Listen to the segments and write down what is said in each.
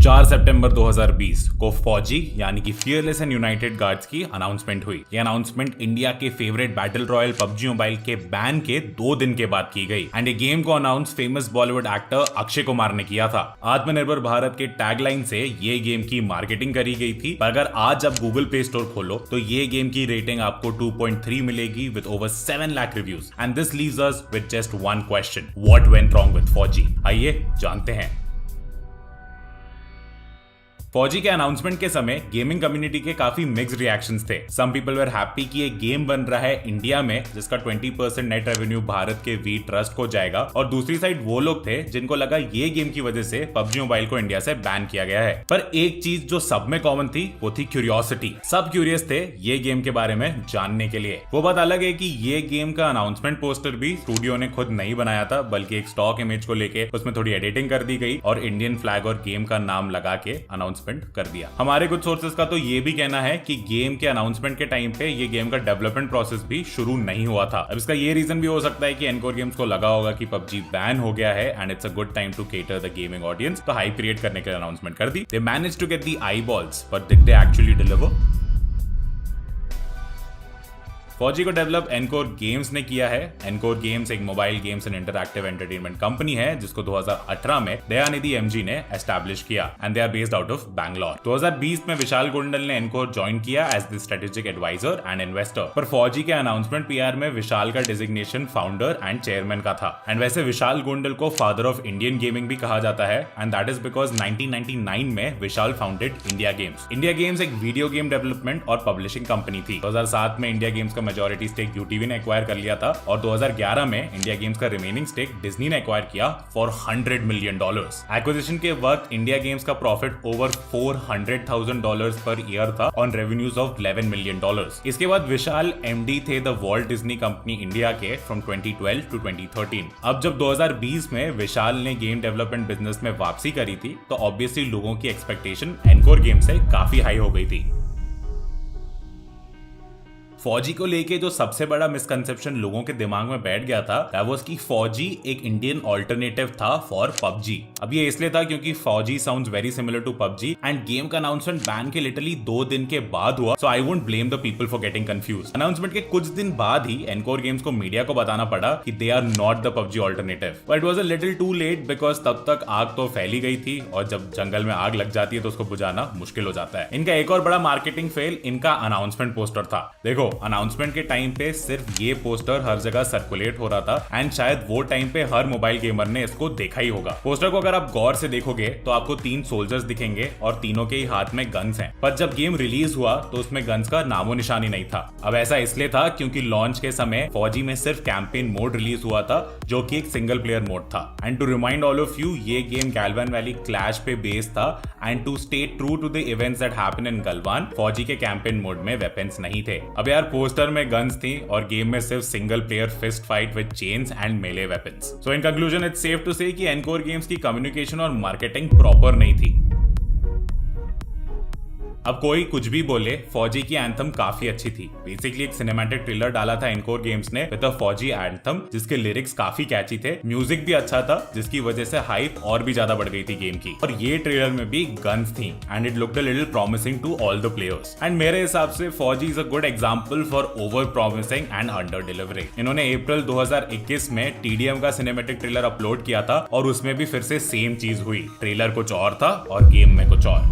4 सितंबर 2020 को फौजी यानी कि फियरलेस एंड यूनाइटेड गार्ड्स की अनाउंसमेंट हुई। ये अनाउंसमेंट इंडिया के favourite battle royal PUBG mobile के बैन के 2 दिन के बाद की गई एंड ये गेम को announce famous Bollywood actor Akshay Kumar ने किया था। आत्मनिर्भर भारत के टैगलाइन से ये गेम की मार्केटिंग करी गई थी। पर अगर आज आप गूगल प्ले स्टोर खोलो तो ये गेम की रेटिंग आपको 2.3 मिलेगी with over 7 lakh reviews and this leaves us with just one question, what went wrong with फौजी? आइए जानते हैं। फौजी के अनाउंसमेंट के समय गेमिंग कम्युनिटी के काफी मिक्स्ड रिएक्शंस थे। सम पीपल वर हैप्पी कि एक गेम बन रहा है इंडिया में जिसका 20% नेट रेवेन्यू भारत के वी ट्रस्ट को जाएगा, और दूसरी साइड वो लोग थे जिनको लगा ये गेम की वजह से पबजी मोबाइल को इंडिया से बैन किया गया है। पर एक चीज जो सब में कॉमन थी वो थी क्यूरियोसिटी। सब क्यूरियस थे ये गेम के बारे में जानने के लिए। वो बात अलग है कि ये गेम का अनाउंसमेंट पोस्टर भी स्टूडियो ने खुद नहीं बनाया था, बल्कि एक स्टॉक इमेज को लेके उसमें थोड़ी एडिटिंग कर दी गई और इंडियन फ्लैग और गेम का नाम लगा के अनाउंसमेंट कर दिया। हमारे कुछ सोर्सेस का तो ये भी कहना है कि गेम के अनाउंसमेंट के टाइम पे ये गेम का डेवलपमेंट प्रोसेस भी शुरू नहीं हुआ था। अब इसका ये रीजन भी हो सकता है कि एनकोर गेम्स को लगा होगा कि पबजी बैन हो गया है and it's a good time to cater the gaming audience, तो हाइप क्रिएट करने के लिए अनाउंसमेंट कर दी। They manage to get the eyeballs, but did they actually deliver? Fauji को डेवलप एनकोर गेम्स ने किया है। एनकोर गेम्स एक mobile games and interactive entertainment company है जिसको 2018 में दयानिधि एमजी ने एस्टैब्लिश किया and they are based out of Bangalore. 2020 में विशाल गोंडल ने एनकोर ज्वाइन किया as the strategic adviser and investor. पर फौजी के अनाउंसमेंट पीआर में विशाल का डिजिग्नेशन फाउंडर एंड चेयरमैन का था। एंड वैसे विशाल गोंडल को फादर ऑफ इंडियन गेमिंग भी कहा जाता है एंड दैट इज बिकॉज 1999 में Vishal founded India Games. India Games एक वीडियो गेम डेवलपमेंट और पब्लिशिंग कंपनी थी। 2007 में इंडिया गेम्स का मेजॉरिटी स्टेक यूटीवी ने एक्वायर कर लिया था और 2011 में इंडिया गेम्स का रिमेनिंग स्टेक डिज्नी ने एक्वायर किया फॉर $100 मिलियन। एक्विजिशन के वक्त इंडिया गेम्स का प्रॉफिट ओवर $400,000 पर ईयर था ऑन रेवेन्यूज ऑफ $11 मिलियन। इसके बाद विशाल एमडी थे the Walt Disney company India के फ्रॉम 2012 टू 2013। अब जब 2020 में विशाल ने गेम डेवलपमेंट बिजनेस में वापसी करी थी तो ऑब्वियसली लोगों की एक्सपेक्टेशन एनकोर गेम से काफी हाई हो गई थी। फौजी को लेके जो सबसे बड़ा मिसकंसेप्शन लोगों के दिमाग में बैठ गया था दैट वाज कि फौजी एक इंडियन ऑल्टरनेटिव था फॉर पबजी। अब ये इसलिए था क्योंकि Fauji sounds very similar to PUBG and game का अनाउंसमेंट बैन के लिटरली 2 दिन के बाद हुआ, so I won't blame the people for getting confused. Announcement के कुछ दिन बाद ही एनकोर गेम्स को मीडिया को बताना पड़ा कि they are not the PUBG alternative, but it was a little too late because तब तक आग तो फैली गई थी और जब जंगल में आग लग जाती है तो उसको बुझाना मुश्किल हो जाता है। इनका एक और बड़ा मार्केटिंग फेल इनका अनाउंसमेंट पोस्टर था। देखो अनाउंसमेंट के टाइम पे सिर्फ ये पोस्टर हर जगह सर्कुलेट हो रहा था एंड शायद वो टाइम पे हर मोबाइल गेमर ने इसको देखा ही होगा। पोस्टर को अगर आप गौर से देखोगे तो आपको 3 सोल्जर्स दिखेंगे और तीनों के ही हाथ में गन्स हैं। पर जब गेम रिलीज हुआ तो उसमें गन्स का नामो निशान ही नहीं था। अब ऐसा इसलिए था क्योंकि लॉन्च के समय फौजी में सिर्फ कैंपेन मोड रिलीज हुआ था जो कि एक सिंगल प्लेयर मोड था। And to remind all of you, ये गेम गैल्वान वैली क्लैश पे बेस्ड था and to stay true to the events that happen in Galwan, Fauji के कैंपेन मोड में वेपन्स नहीं थे। अब यार पोस्टर में गन्स थी और गेम में सिर्फ single player fist fight with chains and melee weapons. So in conclusion it's safe to say कि एनकोर गेम्स की कम्युनिकेशन और मार्केटिंग प्रॉपर नहीं थी। अब कोई कुछ भी बोले, फौजी की एंथम काफी अच्छी थी। बेसिकली एक सिनेमैटिक ट्रेलर डाला था एनकोर गेम्स ने विद अ फौजी एंथम जिसके लिरिक्स काफी कैची थे, म्यूजिक भी अच्छा था जिसकी वजह से हाइप और भी ज्यादा बढ़ गई थी गेम की। और ये ट्रेलर में भी गन्स थी and it looked a little promising to all the players. And मेरे हिसाब से Fauji is a good example for over promising and under delivering. इन्होंने अप्रैल 2021 में टीडीएम का सिनेमैटिक ट्रेलर अपलोड किया था और उसमें भी फिर से सेम चीज हुई। ट्रेलर कुछ और था और गेम में कुछ और।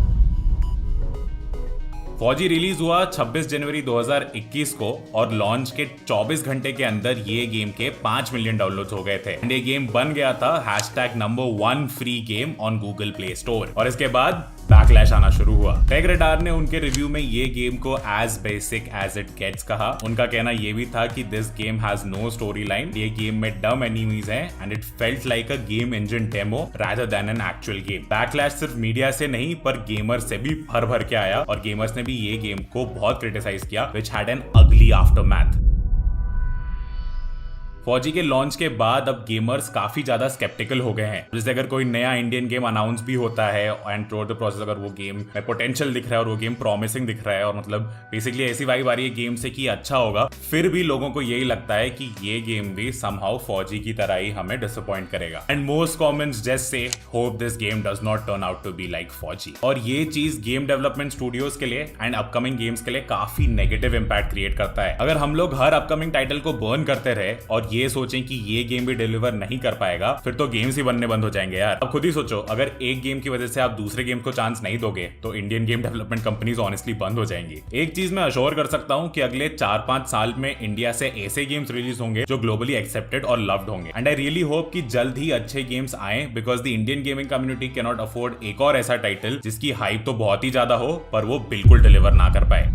फौजी रिलीज हुआ 26 जनवरी 2021 को और लॉन्च के 24 घंटे के अंदर ये गेम के 5 मिलियन डाउनलोड्स हो गए थे एंड ये गेम बन गया था #1 free game on Google play store. और इसके बाद बैकलैश आना शुरू हुआ। टेक रडार ने उनके रिव्यू में ये गेम को as basic as it gets कहा। उनका कहना ये भी था कि this game has no story line, ये गेम में डम एनिमीज हैं and it felt like a game engine demo rather than an actual game. Backlash सिर्फ मीडिया से नहीं पर गेमर से भी भर भर के आया और गेमर्स ने भी ये गेम को बहुत क्रिटिसाइज किया, व्हिच हैड एन अगली आफ्टरमैथ। फौजी के लॉन्च के बाद अब गेमर्स काफी ज्यादा स्केप्टिकल हो गए हैं। जैसे अगर कोई नया इंडियन गेम अनाउंस भी होता है एंड थ्रू द प्रोसेस अगर वो गेम में पोटेंशियल दिख रहा है और वो गेम प्रॉमिसिंग दिख रहा है और मतलब बेसिकली ऐसी वाइब आ रही है गेम से कि अच्छा होगा, फिर भी लोगों को यही लगता है कि ये गेम भी समहाउ फौजी की तरह ही हमें डिसअपॉइंट करेगा। And most comments just say hope this game does not turn out to be like Fauji. और ये चीज गेम डेवलपमेंट स्टूडियोज के लिए एंड अपकमिंग गेम्स के लिए काफी नेगेटिव इंपैक्ट क्रिएट करता है। अगर हम लोग हर अपकमिंग टाइटल को बर्न करते रहे और ये सोचें कि ये गेम भी डिलीवर नहीं कर पाएगा, फिर तो गेम्स ही बनने बंद हो जाएंगे यार। अब खुद ही सोचो, अगर एक गेम की वजह से आप दूसरे गेम को चांस नहीं दोगे तो Indian game development companies honestly बंद हो जाएंगी। एक चीज मैं अश्योर कर सकता हूं कि अगले 4-5 साल में इंडिया से ऐसे गेम्स रिलीज होंगे जो ग्लोबली एक्सेप्टेड और लव्ड होंगे। एंड आई रियली होप कि जल्द ही अच्छे गेम्स आए, because the Indian gaming community can not afford एक और ऐसा टाइटल जिसकी हाइप तो बहुत ही ज्यादा हो पर वो बिल्कुल डिलीवर ना कर पाए।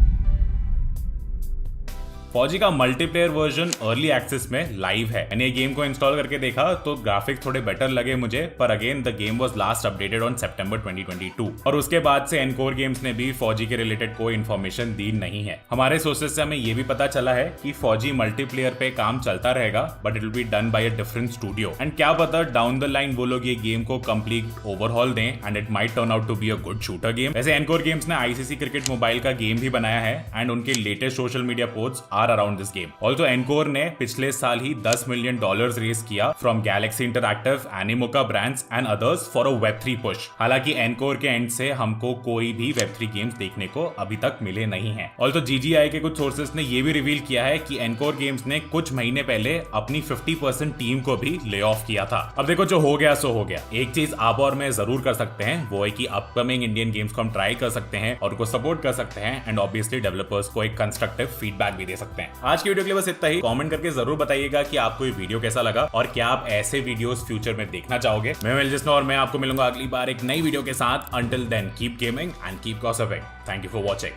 फौजी का मल्टीप्लेयर वर्जन अर्ली एक्सेस में लाइव है। मैंने गेम को इंस्टॉल करके देखा तो ग्राफिक्स थोड़े बेटर लगे मुझे, पर again the game was last updated on सितंबर 2022 और उसके बाद से एनकोर गेम्स ने भी फौजी के रिलेटेड कोई इन्फॉर्मेशन दी नहीं है। हमारे सोर्सेस से हमें ये भी पता चला है कि फौजी मल्टीप्लेयर पे काम चलता रहेगा but it will be done by a different studio. And क्या पता डाउन द लाइन वो लोग ये गेम को कंप्लीट ओवरहॉल दें and it might turn out to be a good shooter game. वैसे एनकोर गेम्स ने आईसीसी क्रिकेट मोबाइल का गेम भी बनाया है एंड उनके latest social media posts are around this game. Also nCore ने पिछले साल ही $10 मिलियन रेज किया from Galaxy Interactive, Animoca Brands and others for a वेब3 पुश। हालांकि एनकोर के एंड से हमको कोई भी वेब3 गेम्स देखने को अभी तक मिले नहीं है। ऑल्सो जीजीआई के कुछ सोर्सेस ने यह भी रिवील किया है कि एनकोर गेम्स ने कुछ महीने पहले अपनी 50% टीम को भी ले ऑफ किया था। अब देखो, जो हो गया सो हो गया। एक चीज आप और मैं जरूर कर सकते हैं, वो है कि अपकमिंग इंडियन गेम्स को हम ट्राई कर सकते हैं और उनको सपोर्ट कर सकते हैं एंड ऑब्वियसली डेवलपर्स को एक कंस्ट्रक्टिव फीडबैक भी दे सकते हैं। आज की वीडियो के लिए बस इतना ही। कमेंट करके जरूर बताइएगा कि आपको ये वीडियो कैसा लगा और क्या आप ऐसे वीडियोस फ्यूचर में देखना चाहोगे। मैं मिल जिसनो और मैं आपको मिलूंगा अगली बार एक नई वीडियो के साथ। Until then keep gaming and keep gossiping. Thank you for watching.